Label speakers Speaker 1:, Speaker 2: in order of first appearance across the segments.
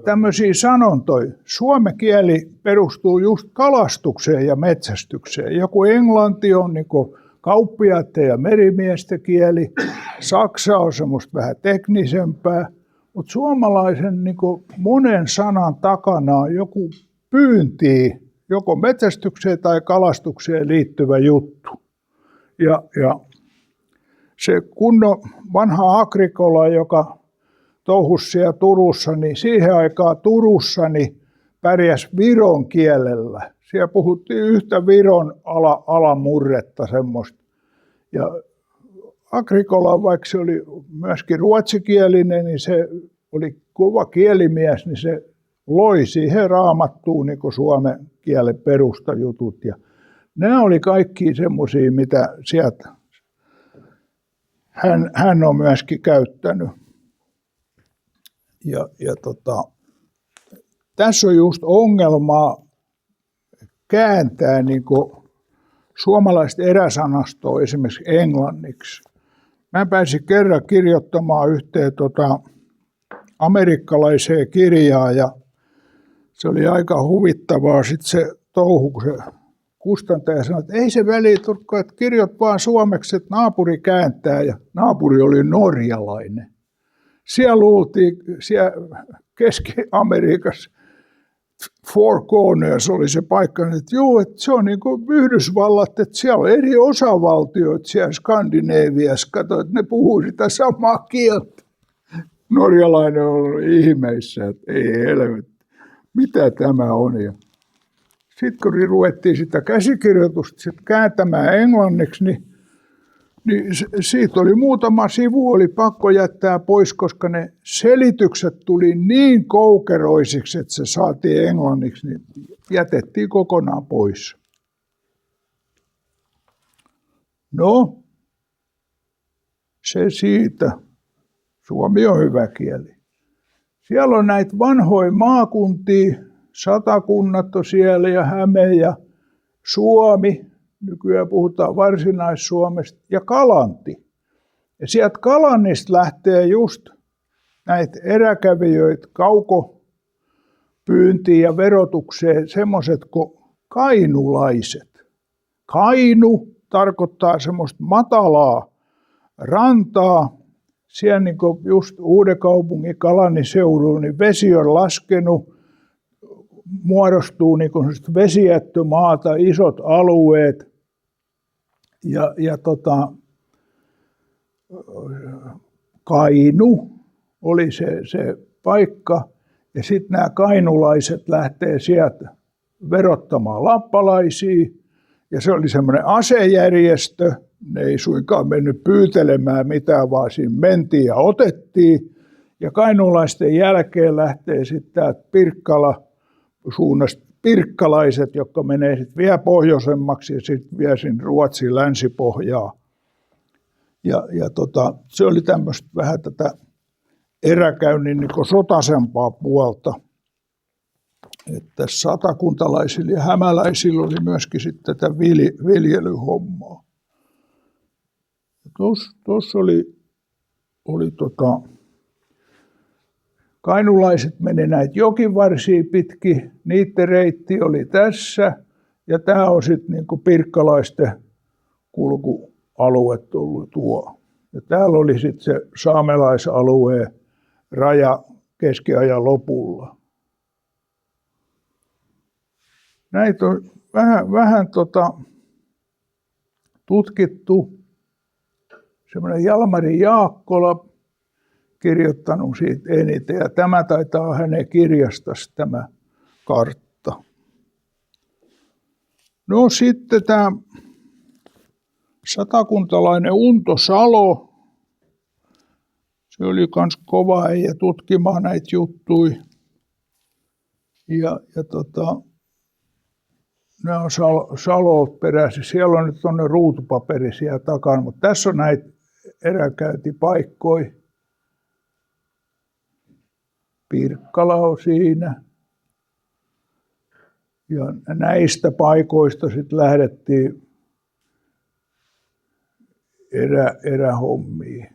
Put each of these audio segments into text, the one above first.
Speaker 1: tämmöisiä sanontoja. Suomen kieli perustuu just kalastukseen ja metsästykseen. Joku englanti on niin kuin kauppiaiden ja merimiesten kieli. Saksa on semmoista vähän teknisempää. Mutta suomalaisen niin kuin monen sanan takana on joku pyyntiin, joko metsästykseen tai kalastukseen liittyvä juttu. Ja se kunnon vanha Agricola, joka touhusi siellä Turussa, niin siihen aikaan Turussa niin pärjäsi viron kielellä. Siellä puhuttiin yhtä viron alamurretta semmoista. Ja Agricola, vaikka se oli myöskin ruotsikielinen, niin se oli kova kielimies, niin se loi siihen Raamattuun niin kuin suomen kielen perustajutut. Ja nämä oli kaikki semmoisia, mitä sieltä hän on myöskin käyttänyt. Tässä on just ongelmaa kääntää niin kuin suomalaista eräsanastoa esimerkiksi englanniksi. Mä pääsin kerran kirjoittamaan yhteen amerikkalaiseen kirjaan ja se oli aika huvittavaa sitten se touhu, kun se kustantaja sanoi, että ei se väliä Turkko, että kirjoit vaan suomeksi, että naapuri kääntää ja naapuri oli norjalainen. Siellä luultiin, siellä Keski-Amerikassa Four Corners oli se paikka, että joo, että se on niin kuin Yhdysvallat, että siellä on eri osavaltioita siellä Skandinaaviassa, kato, että ne puhuu sitä samaa kieltä. Norjalainen on ihmeissä, että ei helvetti, mitä tämä on. Sitten kun ruvettiin sitä käsikirjoitusta kääntämään englanniksi, niin siitä oli muutama sivu, oli pakko jättää pois, koska ne selitykset tuli niin koukeroisiksi, että se saatiin englanniksi, niin jätettiin kokonaan pois. No, se siitä. Suomi on hyvä kieli. Siellä on näitä vanhoja maakuntia, Satakunnat on siellä ja Häme ja Suomi. Nykyään puhutaan Varsinais-Suomesta ja Kalanti. Ja sieltä Kalannista lähtee just näitä eräkävijöitä kaukopyyntiin ja verotukseen semmoiset kuin kainulaiset. Kainu tarkoittaa semmoista matalaa rantaa. Siellä niin kuin just Uudenkaupungin Kalannin seudulla niin vesi on laskenut, muodostuu niin kuin vesijättömaata, isot alueet. Kainu oli se paikka ja sitten nämä kainulaiset lähtee sieltä verottamaan lappalaisia ja se oli semmoinen asejärjestö, ne ei suinkaan mennyt pyytelemään mitään, vaan siinä mentiin ja otettiin ja kainulaisten jälkeen lähtee sitten täältä Pirkkala suunnasta pirkkalaiset, jotka menee sitten vielä pohjoisemmaksi ja sitten vielä sinne Ruotsin länsipohjaa. Se oli tämmöistä vähän tätä eräkäynnin niin sotaisempaa puolta. Että satakuntalaisilla ja hämäläisillä oli myöskin sitten tätä viljelyhommaa. Tuossa oli kainulaiset meni näitä jokivarsia pitkin, niiden reitti oli tässä ja tämä on sitten niinku pirkkalaisten kulkualue tullut tuo. Ja täällä oli sitten se saamelaisalueen raja keskiajan lopulla. Näitä on vähän tutkittu. Semmoinen Jalmari Jaakkola kirjoittanut siitä eniten, ja tämä taitaa olla hänen kirjastaan tämä kartta. No sitten tämä satakuntalainen Unto Salo, se oli myös kova äijä tutkimaan näitä juttuja. Ne on Salolta peräisin. Siellä on nyt tuonne ruutupaperi siellä takana, mutta tässä on näitä eräkäyntipaikkoja. Pirkkala on siinä. Ja näistä paikoista sitten lähdettiin erähommiin.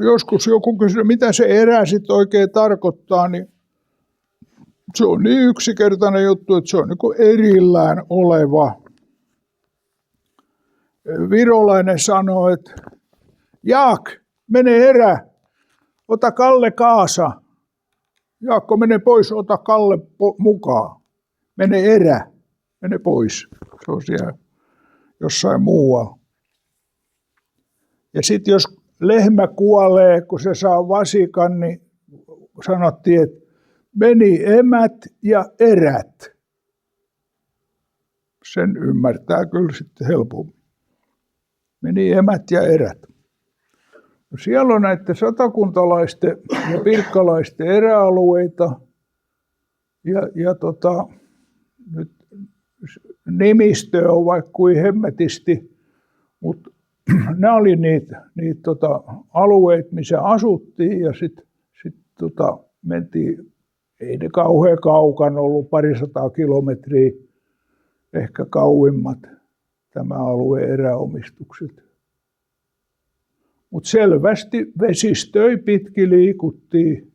Speaker 1: Joskus joku kysyy, mitä se erä sitten oikein tarkoittaa, niin se on niin yksinkertainen juttu, että se on niin kuin erillään oleva. Virolainen sanoo, että Jaak, mene erä, ota Kalle kaasa. Jaakko, mene pois, ota Kalle mukaan. Mene erä, mene pois. Se on siellä jossain muualla. Ja sitten jos lehmä kuolee, kun se saa vasikan, niin sanottiin, että meni emät ja erät. Sen ymmärtää kyllä sitten helpommin. Meni emät ja erät. No siellä on näiden satakuntalaisten ja pirkkalaisten eräalueita. Ja nyt nimistö on vaikka kuin hemmetisti, mutta nämä oli niitä alueita, missä asuttiin ja sitten mentiin, ei ne kauhean kaukana ollut, 200 kilometriä, ehkä kauimmat tämä alueen eräomistukset. Mutta selvästi vesistöi pitkin liikuttiin.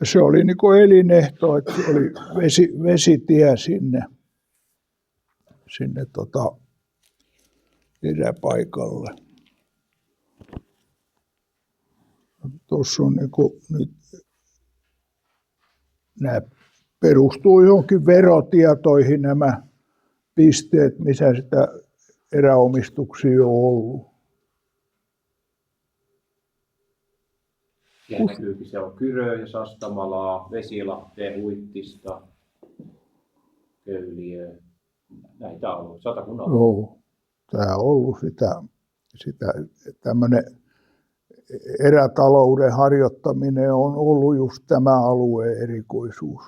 Speaker 1: Ja se oli niin kuin elinehto, että oli vesitie sinne eräpaikalle. Tuossa on niin kuin nyt, nämä perustuu johonkin verotietoihin nämä pisteet, missä sitä eräomistuksia on ollut.
Speaker 2: Ja näkyykin se on Kyrö ja Sastamalaa, Vesilahteen, Huittista, Köyliö, näitä on ollut, Satakunnan alueella.
Speaker 1: Joo, tämä on ollut sitä tämmöinen erätalouden harjoittaminen on ollut just tämä alueen erikoisuus.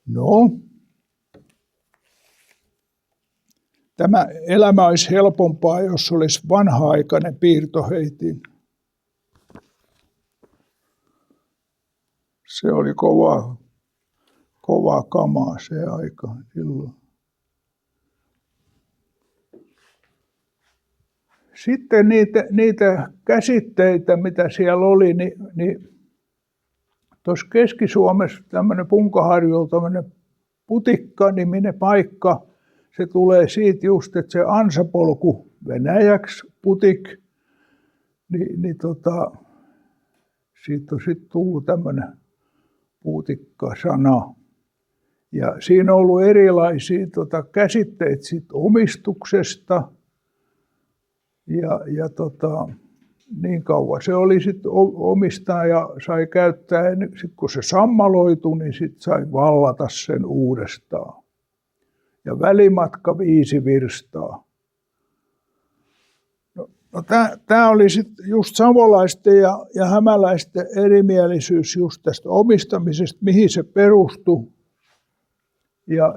Speaker 1: No, tämä elämä olisi helpompaa, jos olisi vanha-aikainen piirtoheitin. Se oli kova kamaa se aika silloin. Sitten niitä käsitteitä, mitä siellä oli, niin tuossa Keski-Suomessa tämmöinen Punkaharjulla tämmöinen Putikka-niminen paikka, se tulee siitä just, että se ansapolku venäjäksi putik, siitä on sitten tullut tämmöinen putikka-sana. Ja siinä on ollut erilaisia käsitteitä siitä omistuksesta. Ja niin kauan se oli sitten omistaja sai käyttää, sit kun se sammaloitui, niin sitten sai vallata sen uudestaan. Ja välimatka 5 virstaa. No tämä oli sitten just savolaisten ja hämäläisten erimielisyys just tästä omistamisesta, mihin se perustui. Ja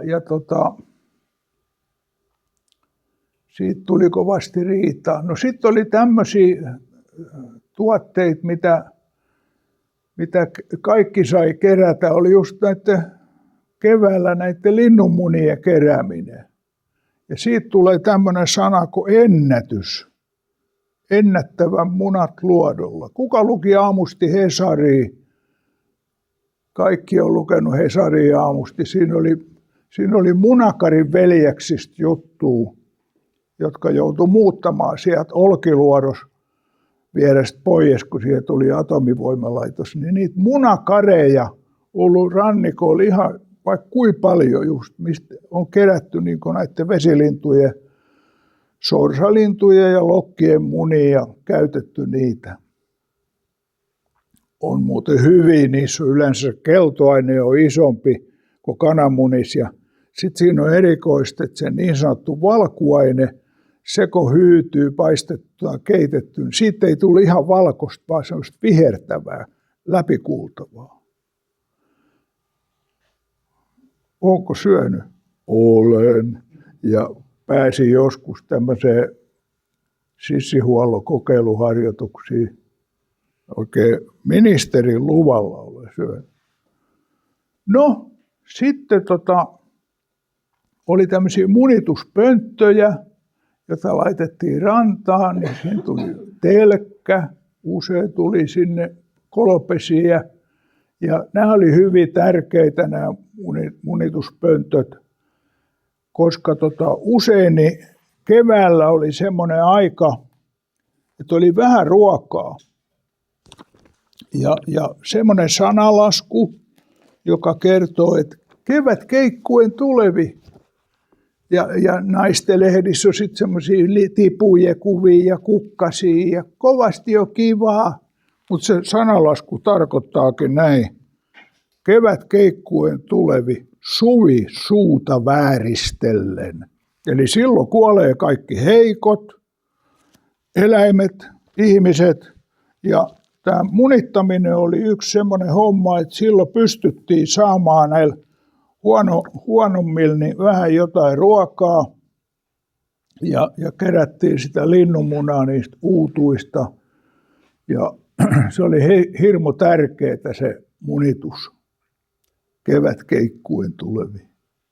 Speaker 1: siitä tuli kovasti riitaa. No sitten oli tämmöisiä tuotteita, mitä kaikki sai kerätä. Oli just keväällä näiden linnunmunien kerääminen. Ja siitä tulee tämmöinen sana kuin ennätys. Ennättävän munat luodolla. Kuka luki aamusti Hesaria? Kaikki on lukenut Hesaria aamusti. Siinä oli Munakarin veljeksistä juttua, jotka joutui muuttamaan sieltä Olkiluodon vierestä pois, kun siihen tuli atomivoimalaitos. Niin niitä munakareja ollut rannikolla ihan vaikka kuinka paljon just, mistä on kerätty niin näiden vesilintujen, sorsalintujen ja lokkien munia ja käytetty niitä. On muuten hyviä, niissä on yleensä keltoaine on isompi kuin kananmunissa. Ja sitten siinä on erikoista, että se niin sanottu valkuaine, se kun hyytyy, paistettua, keitetty, niin siitä ei tule ihan valkoista, vaan semmoista vihertävää, läpikuultavaa. Onko syönyt? Olen. Ja pääsin joskus tämmöiseen sissihuollon kokeiluharjoituksiin. Oikein ministerin luvalla olen syönyt. No, sitten oli tämmöisiä munituspönttöjä jota laitettiin rantaan, niin siinä tuli telkkä, usein tuli sinne kolopesiä. Ja nämä oli hyvin tärkeitä nämä munituspöntöt, koska usein niin keväällä oli semmoinen aika, että oli vähän ruokaa. Ja semmoinen sanalasku, joka kertoo, että kevät keikkuen tulevi. Ja naisten lehdissä on sitten semmoisia tipuja, kuvia ja kukkasia ja kovasti on kivaa. Mutta se sanalasku tarkoittaakin näin. Kevät keikkuen tulevi, suvi suuta vääristellen. Eli silloin kuolee kaikki heikot, eläimet, ihmiset. Ja tämä munittaminen oli yksi semmoinen homma, että silloin pystyttiin saamaan näillä huonommilla niin vähän jotain ruokaa. Ja kerättiin sitä linnunmunaa niistä uutuista. Ja se oli hirmu tärkeää se munitus. Kevät keikkuen tulevi.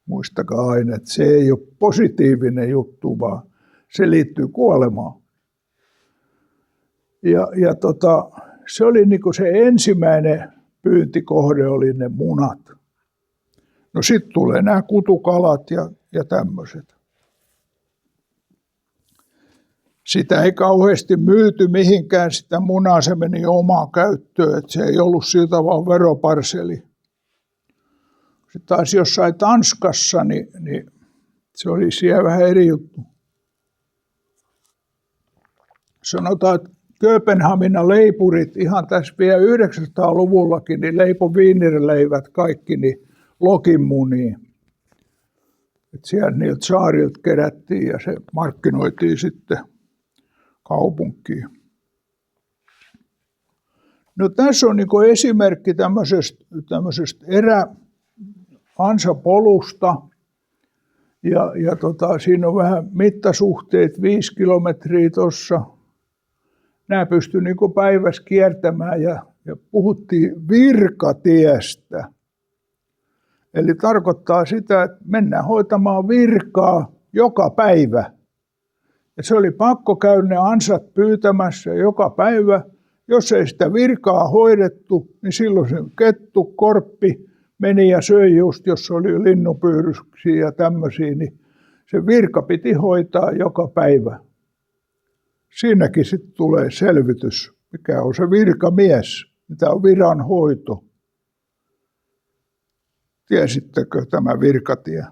Speaker 1: Muistakaa aina, että se ei ole positiivinen juttu, vaan se liittyy kuolemaan. Ja se oli niin kuin se ensimmäinen pyyntikohde oli ne munat. No sitten tulee nämä kutukalat ja tämmöiset. Sitä ei kauheasti myyty mihinkään sitä munaa, se meni omaan käyttöön, että se ei ollut siltä vaan veroparseli. Sitten taas jossain Tanskassa, niin se oli siellä vähän eri juttu. Sanotaan, että Kööpenhaminan leipurit ihan tässä vielä 900-luvullakin, niin leipoi viinirleivät kaikki niin lokinmuniin. Että siellä niiltä saarilta kerättiin ja se markkinoitiin sitten kaupunkiin. No tässä on niin esimerkki tämmöisestä eräansapolusta. Ja siinä on vähän mittasuhteet, 5 kilometriä tuossa. Nämä pystyi niin päivässä kiertämään ja puhuttiin virkatiestä. Eli tarkoittaa sitä, että mennään hoitamaan virkaa joka päivä. Ja se oli pakko käydä ne ansat pyytämässä joka päivä. Jos ei sitä virkaa hoidettu, niin silloin se kettu, korppi meni ja söi just, jos oli linnunpyydyksiä ja tämmöisiä, niin se virka piti hoitaa joka päivä. Siinäkin sitten tulee selvitys, mikä on se virkamies, mitä on viranhoito. Tiesittekö tämä virkatie?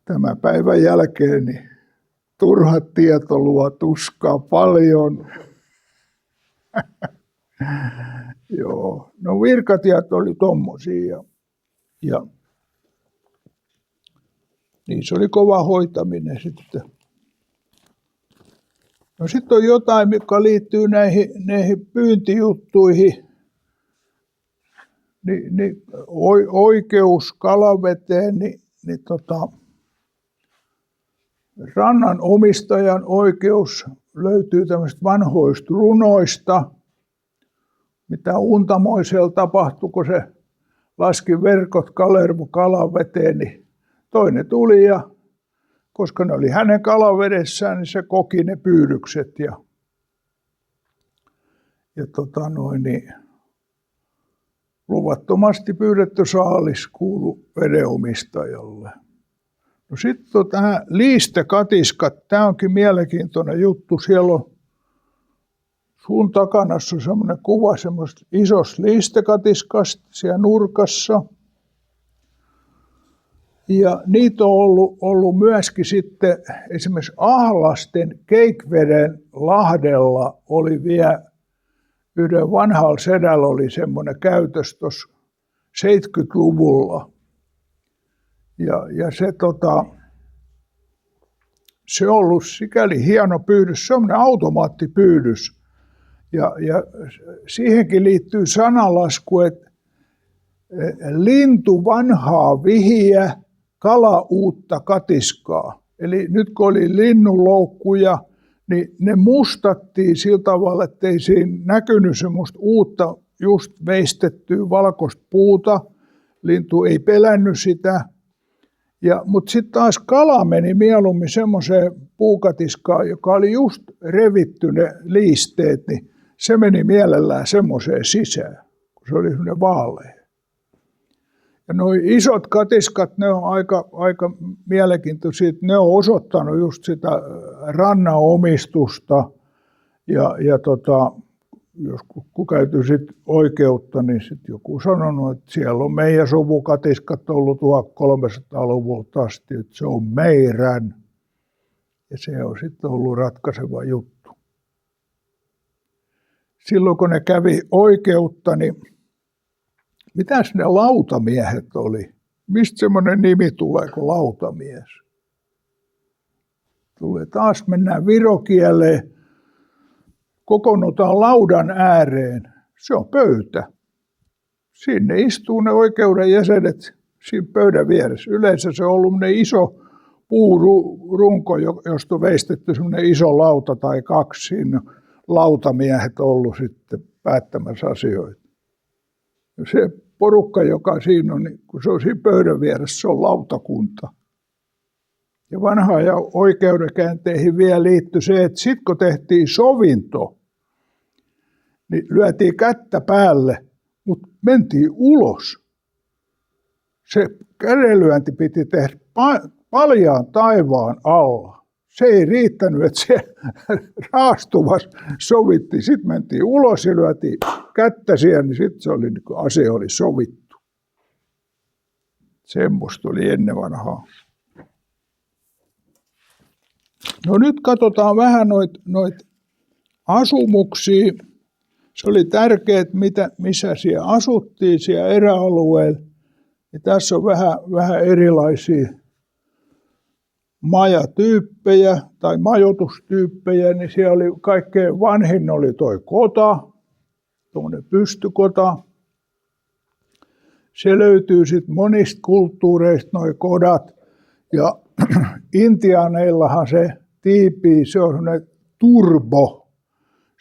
Speaker 1: Tämän päivän jälkeen niin turha tieto luo tuskaa paljon. Joo, no virkatiet oli tommosia ja niissä oli kova hoitaminen sitten. No sitten on jotain, mikä liittyy näihin pyyntijuttuihin. Niin oikeus kalaveteen, niin rannan omistajan oikeus löytyy tämmöistä vanhoista runoista, mitä Untamoisella tapahtui, kun se laski verkot Kalervo kalaveteen, niin toinen tuli ja koska ne oli hänen kalavedessään, niin se koki ne pyydykset ja luvattomasti pyydetty saalis kuului vedenomistajalle. No sitten tähän liistekatiskat, tämä onkin mielenkiintoinen juttu. Siellä on suun takanassa semmoinen kuva semmoista isosta liistekatiskasta siellä nurkassa. Ja niitä on ollut myöskin sitten esimerkiksi Ahlasten Keikveden lahdella oli vielä yhden vanhalla sedällä oli semmoinen käytös tuossa 70-luvulla. Ja se on ollut sikäli hieno pyydys, semmoinen automaattipyydys. Ja siihenkin liittyy sanalasku, että lintu vanhaa vihiä, kala uutta katiskaa. Eli nyt kun oli linnunloukkuja, niin ne mustattiin sillä tavalla, ettei siinä näkynyt semmoista uutta just veistettyä valkoista puuta. Lintu ei pelännyt sitä. Mutta sitten taas kala meni mieluummin semmoiseen puukatiskaan, joka oli just revitty ne liisteet, niin se meni mielellään semmoiseen sisään, kun se oli semmoinen vaalea. Ja nuo isot katiskat, ne on aika mielenkiintoisia. Ne on osoittanut just sitä rannan omistusta. Ja jos kun käyty sit oikeutta, niin sitten joku sanonut, että siellä on meidän suvukatiskat ollut 1300-luvulta asti, että se on meidän. Ja se on sitten ollut ratkaiseva juttu. Silloin kun ne kävi oikeutta, niin mitäs ne lautamiehet oli? Mistä semmoinen nimi tulee kuin lautamies? Tulee taas, mennään virokieleen, kokoonnutaan laudan ääreen. Se on pöytä. Sinne istuu ne oikeuden jäsenet siinä pöydän vieressä. Yleensä se on ollut iso puurunko, josta on veistetty semmoinen iso lauta tai kaksi. Siinä on lautamiehet ollut sitten päättämässä asioita. Ja se porukka, joka siinä on, niin kun se on siinä pöydän vieressä, se on lautakunta. Ja vanhaan ja oikeudenkäynteihin vielä liittyi se, että sitten kun tehtiin sovinto, niin lyötiin kättä päälle, mutta mentiin ulos. Se kädenlyönti piti tehdä paljaan taivaan alla. Se ei riittänyt, että se raastuvas sovittiin. Sitten mentiin ulos ja lyötiin kättä siellä, niin sitten se oli, niin asia oli sovittu. Semmoista oli ennen vanhaa. No nyt katsotaan vähän noita asumuksia. Se oli tärkeää, missä siellä asuttiin siellä eräalueella. Ja tässä on vähän erilaisia majatyyppejä tai majoitustyyppejä, niin siellä oli kaikkein vanhin oli toi kota, tuommoinen pystykota. Se löytyy sitten monista kulttuureista nuo kodat. Ja intiaaneillahan se tiipii, se on semmoinen turbo.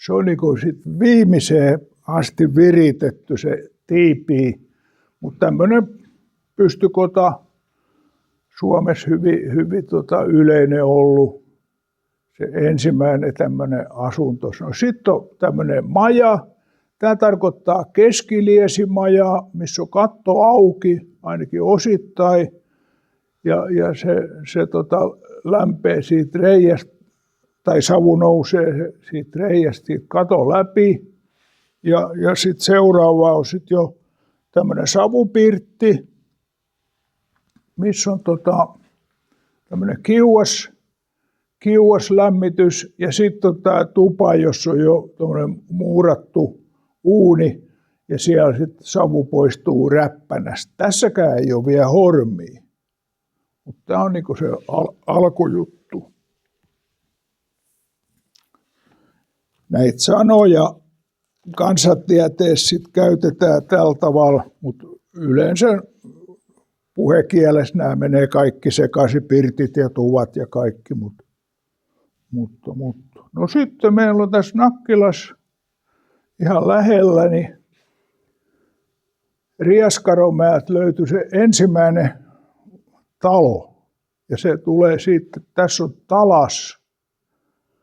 Speaker 1: Se on niin kuin sit viimeiseen asti viritetty se tiipii. Mutta tämmöinen pystykota Suomessa hyvin yleinen ollut. Se ensimmäinen tämmöinen asunto. No, sitten on tämmöinen maja. Tämä tarkoittaa keskiliesimaja, missä on katto auki, ainakin osittain. Ja se lämpee siitä reiästä, tai savu nousee siitä reiästä siitä katon läpi. Ja sitten seuraava on sitten jo tämmöinen savupirtti, missä on tämmöinen kiuas lämmitys. Ja sitten on tämä tupa, jossa on jo tämmöinen muurattu uuni. Ja siellä sitten savu poistuu räppänästä. Tässäkään ei ole vielä hormia. Mutta tämä on niinku se alkujuttu. Näitä sanoja kansantieteessä sit käytetään tällä tavalla, mutta yleensä puhekielessä nämä menee kaikki sekaisin, pirtit ja tuvat ja kaikki. Mutta. No sitten meillä on tässä Nakkilassa ihan lähellä, niin Riaskaromäeltä löytyi se ensimmäinen talo. Ja se tulee siitä, tässä on Talas